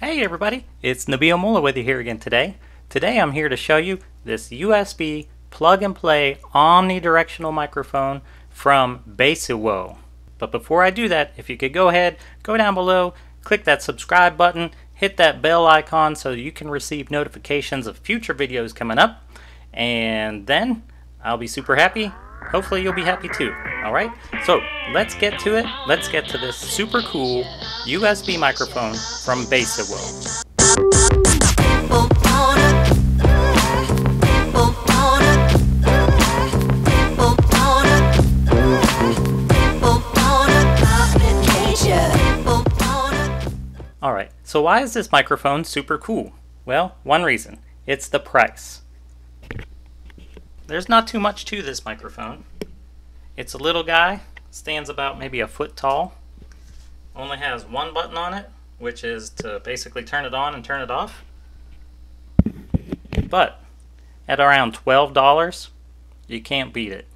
Hey everybody, it's Nabil Mullah with you here again today. Today I'm here to show you this USB plug and play omnidirectional microphone from Beisiwo. But before I do that, if you could go ahead, go down below, click that subscribe button, hit that bell icon so you can receive notifications of future videos coming up, and then I'll be super happy. Hopefully you'll be happy too. Alright, so let's get to it. Let's get to this super cool USB microphone from Beisiwo. Alright, so why is this microphone super cool? Well, one reason. It's the price. There's not too much to this microphone. It's a little guy, stands about maybe a foot tall, only has one button on it, which is to basically turn it on and turn it off. But at around $12, you can't beat it.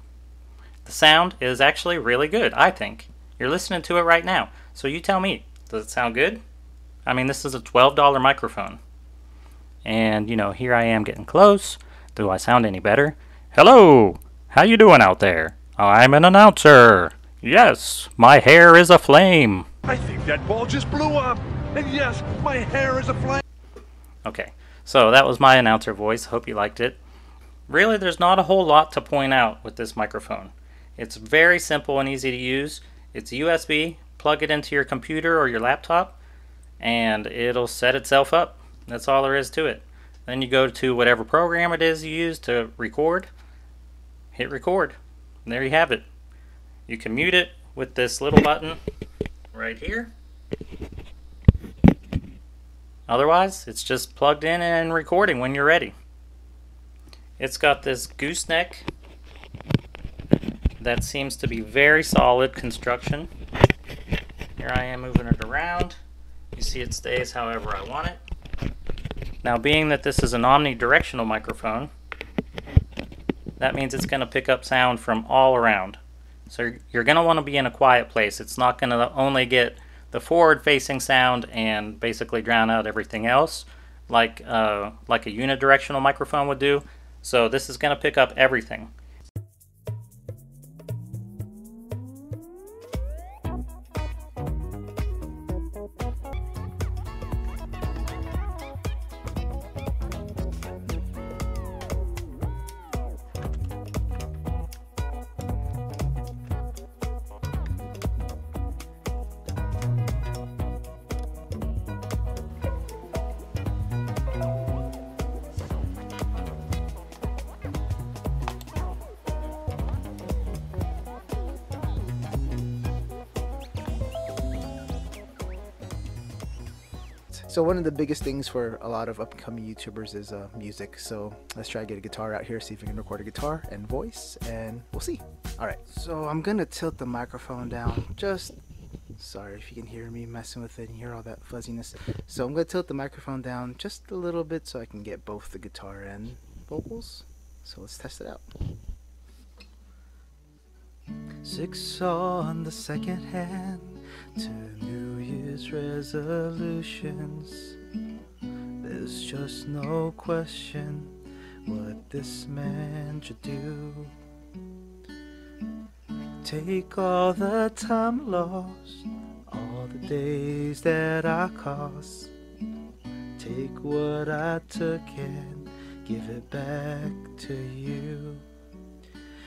The sound is actually really good, I think. You're listening to it right now, so you tell me, does it sound good? I mean, this is a $12 microphone. And, you know, here I am getting close. Do I sound any better? Hello! How you doing out there? I'm an announcer. Yes, my hair is aflame. I think that ball just blew up. And yes, my hair is aflame. Okay, so that was my announcer voice. Hope you liked it. Really, there's not a whole lot to point out with this microphone. It's very simple and easy to use. It's USB. Plug it into your computer or your laptop, and it'll set itself up. That's all there is to it. Then you go to whatever program it is you use to record. Hit record. And there you have it. You can mute it with this little button right here. Otherwise, it's just plugged in and recording when you're ready. It's got this gooseneck that seems to be very solid construction. Here I am moving it around. You see it stays however I want it. Now, being that this is an omnidirectional microphone, that means it's going to pick up sound from all around. So you're going to want to be in a quiet place. It's not going to only get the forward-facing sound and basically drown out everything else like a unidirectional microphone would do. So this is going to pick up everything. So one of the biggest things for a lot of upcoming YouTubers is music. So let's try to get a guitar out here, see if we can record a guitar and voice, and we'll see. Alright, so I'm gonna tilt the microphone down. Sorry if you can hear me messing with it and hear all that fuzziness. So I'm gonna tilt the microphone down just a little bit so I can get both the guitar and vocals. So let's test it out. 6 on the second hand to New Year's resolutions. There's just no question what this man should do. Take all the time lost, all the days that I cost. Take what I took and give it back to you.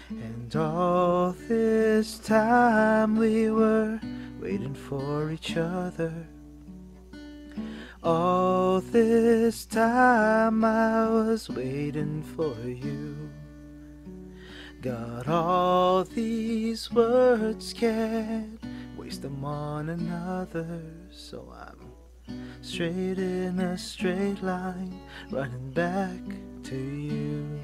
And all this time we were waiting for each other. All this time I was waiting for you. Got all these words, can't waste them on another. So I'm straight in a straight line, running back to you.